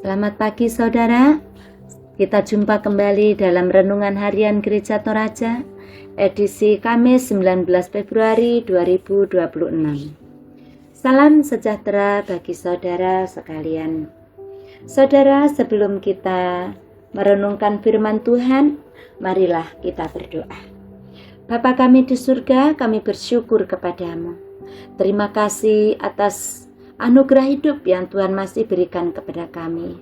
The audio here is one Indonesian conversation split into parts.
Selamat pagi saudara, kita jumpa kembali dalam Renungan Harian Gereja Toraja, edisi Kamis 19 Februari 2026. Salam sejahtera bagi saudara sekalian. Saudara, sebelum kita merenungkan firman Tuhan, marilah kita berdoa. Bapa kami di surga, kami bersyukur kepadamu. Terima kasih atas anugerah hidup yang Tuhan masih berikan kepada kami.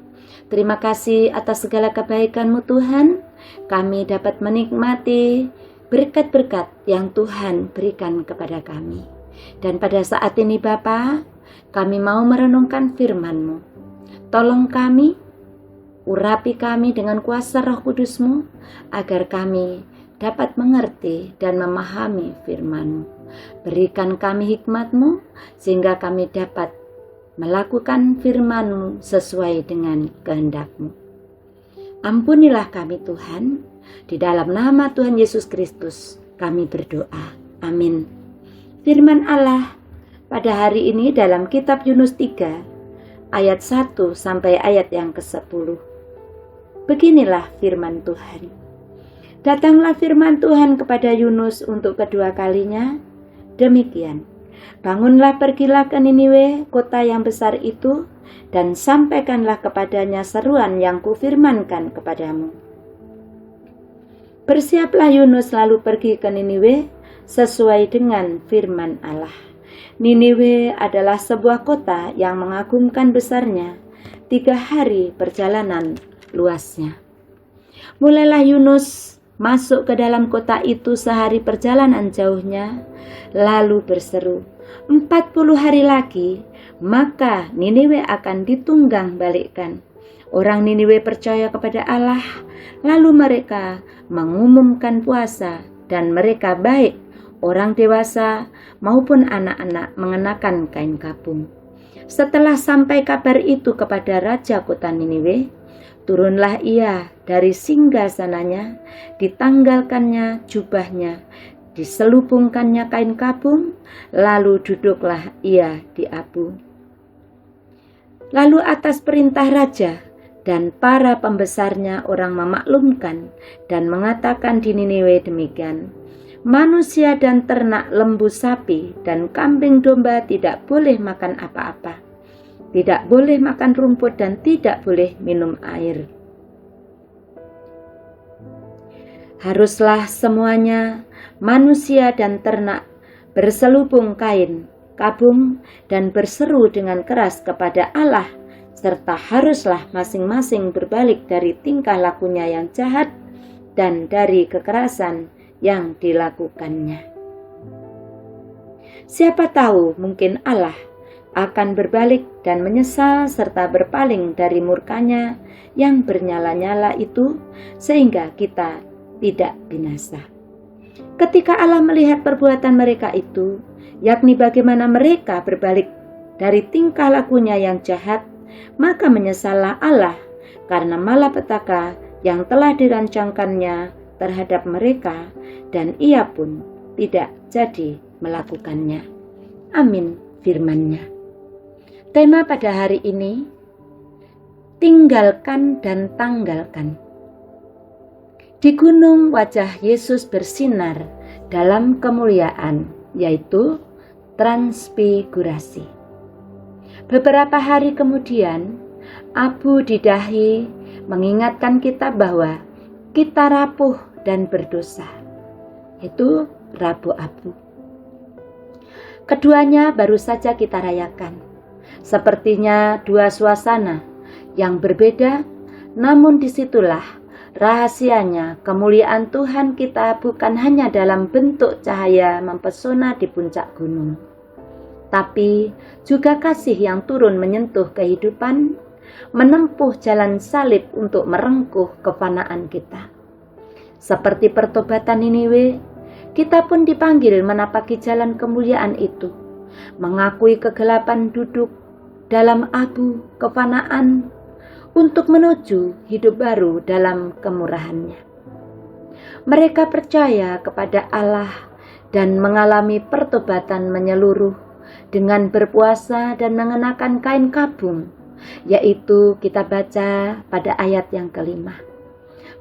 Terima kasih atas segala kebaikan-Mu Tuhan. Kami dapat menikmati berkat-berkat yang Tuhan berikan kepada kami. Dan pada saat ini Bapa, kami mau merenungkan firman-Mu. Tolong kami, urapi kami dengan kuasa Roh Kudus-Mu, agar kami dapat mengerti dan memahami firman-Mu. Berikan kami hikmat-Mu, sehingga kami dapat melakukan firman-Mu sesuai dengan kehendak-Mu. Ampunilah kami Tuhan, di dalam nama Tuhan Yesus Kristus kami berdoa. Amin. Firman Allah pada hari ini dalam kitab Yunus 3 ayat 1 sampai ayat yang ke-10. Beginilah firman Tuhan. Datanglah firman Tuhan kepada Yunus untuk kedua kalinya, demikian. Bangunlah, pergilah ke Niniwe, kota yang besar itu, dan sampaikanlah kepadanya seruan yang kufirmankan kepadamu. Bersiaplah Yunus lalu pergi ke Niniwe sesuai dengan firman Allah. Niniwe adalah sebuah kota yang mengagumkan besarnya, 3 hari perjalanan luasnya. Mulailah Yunus masuk ke dalam kota itu sehari perjalanan jauhnya, lalu berseru, 40 hari lagi, maka Niniwe akan ditunggang balikkan. Orang Niniwe percaya kepada Allah, lalu mereka mengumumkan puasa, dan mereka baik orang dewasa maupun anak-anak mengenakan kain kapung. Setelah sampai kabar itu kepada raja kota Niniwe, turunlah ia dari singgasananya, ditanggalkannya jubahnya, diselubungkannya kain kapung, lalu duduklah ia di abu. Lalu atas perintah raja dan para pembesarnya orang memaklumkan dan mengatakan di Niniwe demikian, manusia dan ternak lembu sapi dan kambing domba tidak boleh makan apa-apa, tidak boleh makan rumput dan tidak boleh minum air. Haruslah semuanya manusia dan ternak berselubung kain kapung dan berseru dengan keras kepada Allah, serta haruslah masing-masing berbalik dari tingkah lakunya yang jahat dan dari kekerasan yang dilakukannya. Siapa tahu mungkin Allah akan berbalik dan menyesal serta berpaling dari murkanya yang bernyala-nyala itu, sehingga kita tidak binasa. Ketika Allah melihat perbuatan mereka itu, yakni bagaimana mereka berbalik dari tingkah lakunya yang jahat, maka menyesallah Allah karena malapetaka yang telah dirancangkannya terhadap mereka, dan ia pun tidak jadi melakukannya. Amin firman-Nya. Tema pada hari ini, tinggalkan dan tanggalkan. Di gunung wajah Yesus bersinar dalam kemuliaan, yaitu transfigurasi. Beberapa hari kemudian, abu di dahi mengingatkan kita bahwa kita rapuh dan berdosa. Itu Rabu Abu. Keduanya baru saja kita rayakan. Sepertinya dua suasana yang berbeda, namun disitulah rahasianya kemuliaan Tuhan kita bukan hanya dalam bentuk cahaya mempesona di puncak gunung, tapi juga kasih yang turun menyentuh kehidupan, menempuh jalan salib untuk merengkuh kefanaan kita. Seperti pertobatan Niniwe, kita pun dipanggil menapaki jalan kemuliaan itu, mengakui kegelapan duduk dalam abu kefanaan, untuk menuju hidup baru dalam kemurahan-Nya. Mereka percaya kepada Allah dan mengalami pertobatan menyeluruh dengan berpuasa dan mengenakan kain kabung, yaitu kita baca pada ayat yang kelima.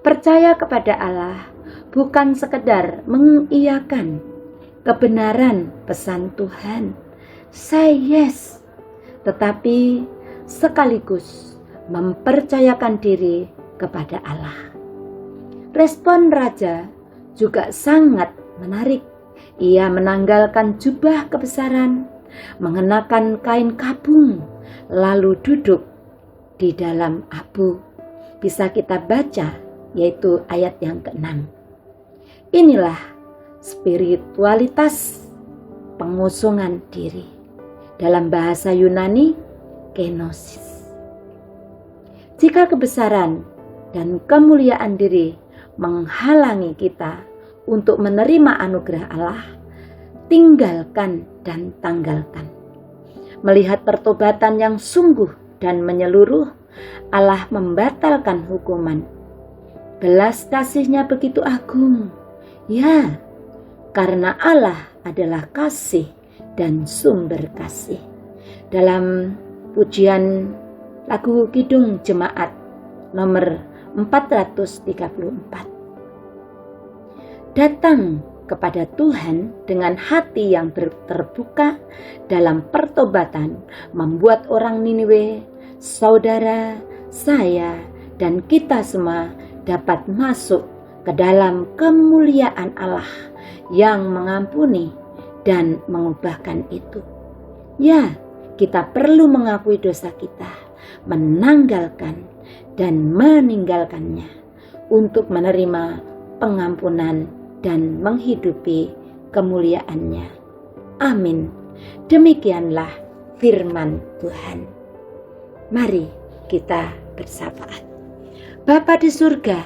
Percaya kepada Allah bukan sekedar mengiyakan kebenaran pesan Tuhan, say yes, tetapi sekaligus mempercayakan diri kepada Allah. Respon raja juga sangat menarik. Ia menanggalkan jubah kebesaran, mengenakan kain kabung, lalu duduk di dalam abu. Bisa kita baca, yaitu ayat yang ke-6. Inilah spiritualitas pengosongan diri. Dalam bahasa Yunani, kenosis. Jika kebesaran dan kemuliaan diri menghalangi kita untuk menerima anugerah Allah, tinggalkan dan tanggalkan. Melihat pertobatan yang sungguh dan menyeluruh, Allah membatalkan hukuman. Belas kasih-Nya begitu agung. Ya, karena Allah adalah kasih dan sumber kasih. Dalam pujian lagu Kidung Jemaat nomor 434. Datang kepada Tuhan dengan hati yang terbuka dalam pertobatan membuat orang Niniwe, saudara, saya, dan kita semua dapat masuk ke dalam kemuliaan Allah yang mengampuni dan mengubahkan itu. Ya, kita perlu mengakui dosa kita, menanggalkan dan meninggalkannya untuk menerima pengampunan dan menghidupi kemuliaan-Nya. Amin. Demikianlah firman Tuhan. Mari kita bersafaat. Bapa di surga,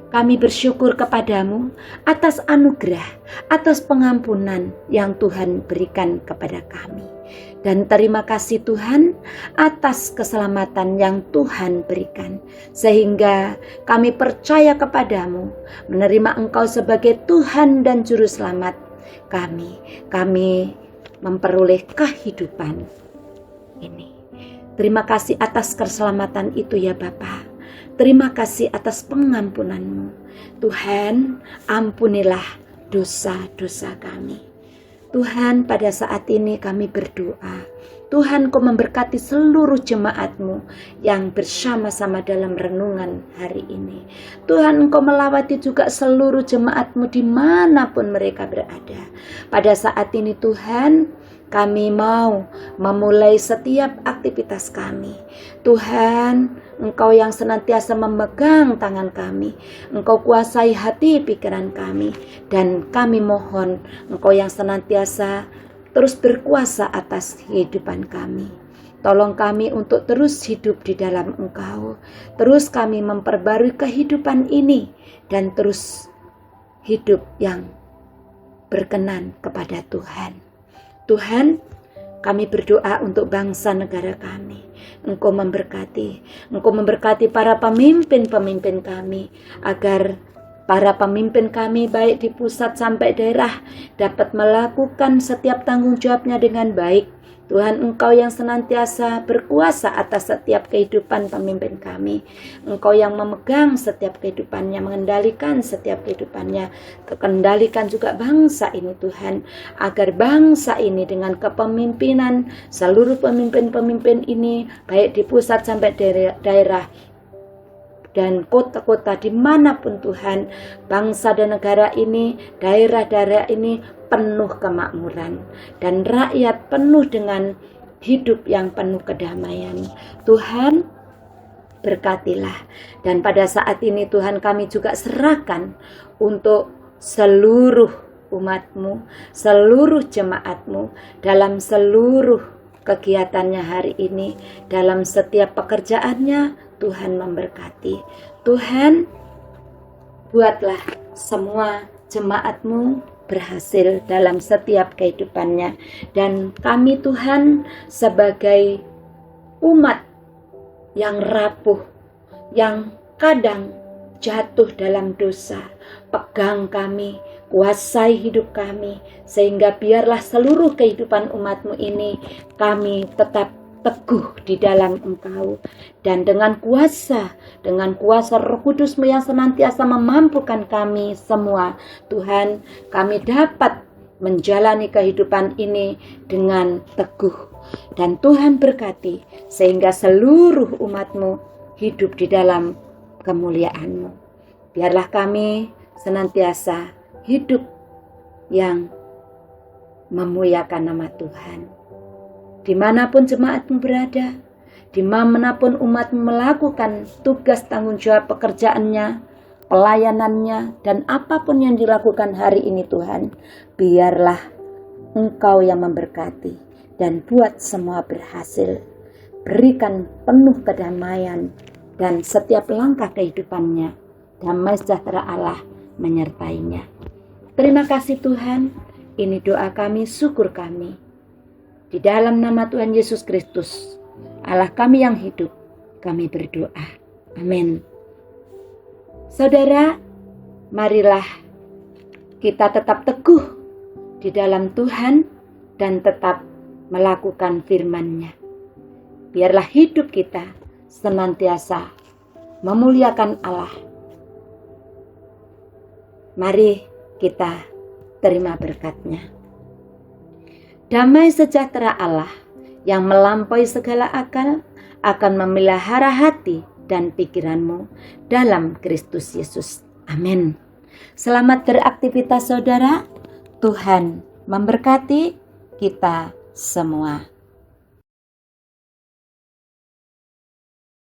kami bersyukur kepadamu atas anugerah, atas pengampunan yang Tuhan berikan kepada kami. Dan terima kasih Tuhan atas keselamatan yang Tuhan berikan. Sehingga kami percaya kepadamu, menerima Engkau sebagai Tuhan dan Juru Selamat kami. Kami memperoleh kehidupan ini. Terima kasih atas keselamatan itu ya Bapa. Terima kasih atas pengampunan-Mu. Tuhan, ampunilah dosa-dosa kami. Tuhan, pada saat ini kami berdoa. Tuhan, Kau memberkati seluruh jemaat-Mu yang bersama-sama dalam renungan hari ini. Tuhan, Engkau melawati juga seluruh jemaat-Mu dimanapun mereka berada. Pada saat ini Tuhan, kami mau memulai setiap aktivitas kami. Tuhan, Engkau yang senantiasa memegang tangan kami. Engkau kuasai hati pikiran kami. Dan kami mohon Engkau yang senantiasa terus berkuasa atas kehidupan kami. Tolong kami untuk terus hidup di dalam Engkau. Terus kami memperbarui kehidupan ini. Dan terus hidup yang berkenan kepada Tuhan. Tuhan, kami berdoa untuk bangsa negara kami. Engkau memberkati para pemimpin-pemimpin kami, agar para pemimpin kami baik di pusat sampai daerah dapat melakukan setiap tanggung jawabnya dengan baik. Tuhan, Engkau yang senantiasa berkuasa atas setiap kehidupan pemimpin kami. Engkau yang memegang setiap kehidupannya, mengendalikan setiap kehidupannya. Kendalikan juga bangsa ini Tuhan, agar bangsa ini dengan kepemimpinan seluruh pemimpin-pemimpin ini, baik di pusat sampai daerah dan kota-kota dimanapun Tuhan, bangsa dan negara ini, daerah-daerah ini penuh kemakmuran dan rakyat penuh dengan hidup yang penuh kedamaian. Tuhan, berkatilah. Dan pada saat ini Tuhan, kami juga serahkan untuk seluruh umat-Mu, seluruh jemaat-Mu dalam seluruh kegiatannya hari ini, dalam setiap pekerjaannya. Tuhan memberkati. Tuhan, buatlah semua jemaat-Mu berhasil dalam setiap kehidupannya. Dan kami Tuhan sebagai umat yang rapuh, yang kadang jatuh dalam dosa, pegang kami, kuasai hidup kami, sehingga biarlah seluruh kehidupan umat-Mu ini kami tetap teguh di dalam Engkau, dan dengan kuasa Roh Kudus-Mu yang senantiasa memampukan kami semua, Tuhan, kami dapat menjalani kehidupan ini dengan teguh. Dan Tuhan berkati sehingga seluruh umat-Mu hidup di dalam kemuliaan-Mu. Biarlah kami senantiasa hidup yang memuliakan nama Tuhan. Dimanapun jemaat-Mu berada, dimanapun umat-Mu melakukan tugas tanggung jawab pekerjaannya, pelayanannya, dan apapun yang dilakukan hari ini Tuhan, biarlah Engkau yang memberkati dan buat semua berhasil. Berikan penuh kedamaian dan setiap langkah kehidupannya, damai sejahtera Allah menyertainya. Terima kasih Tuhan, ini doa kami, syukur kami. Di dalam nama Tuhan Yesus Kristus, Allah kami yang hidup, kami berdoa. Amin. Saudara, marilah kita tetap teguh di dalam Tuhan dan tetap melakukan firman-Nya. Biarlah hidup kita senantiasa memuliakan Allah. Mari kita terima berkat-Nya. Damai sejahtera Allah yang melampaui segala akal akan memelihara hati dan pikiranmu dalam Kristus Yesus. Amin. Selamat beraktivitas saudara. Tuhan memberkati kita semua.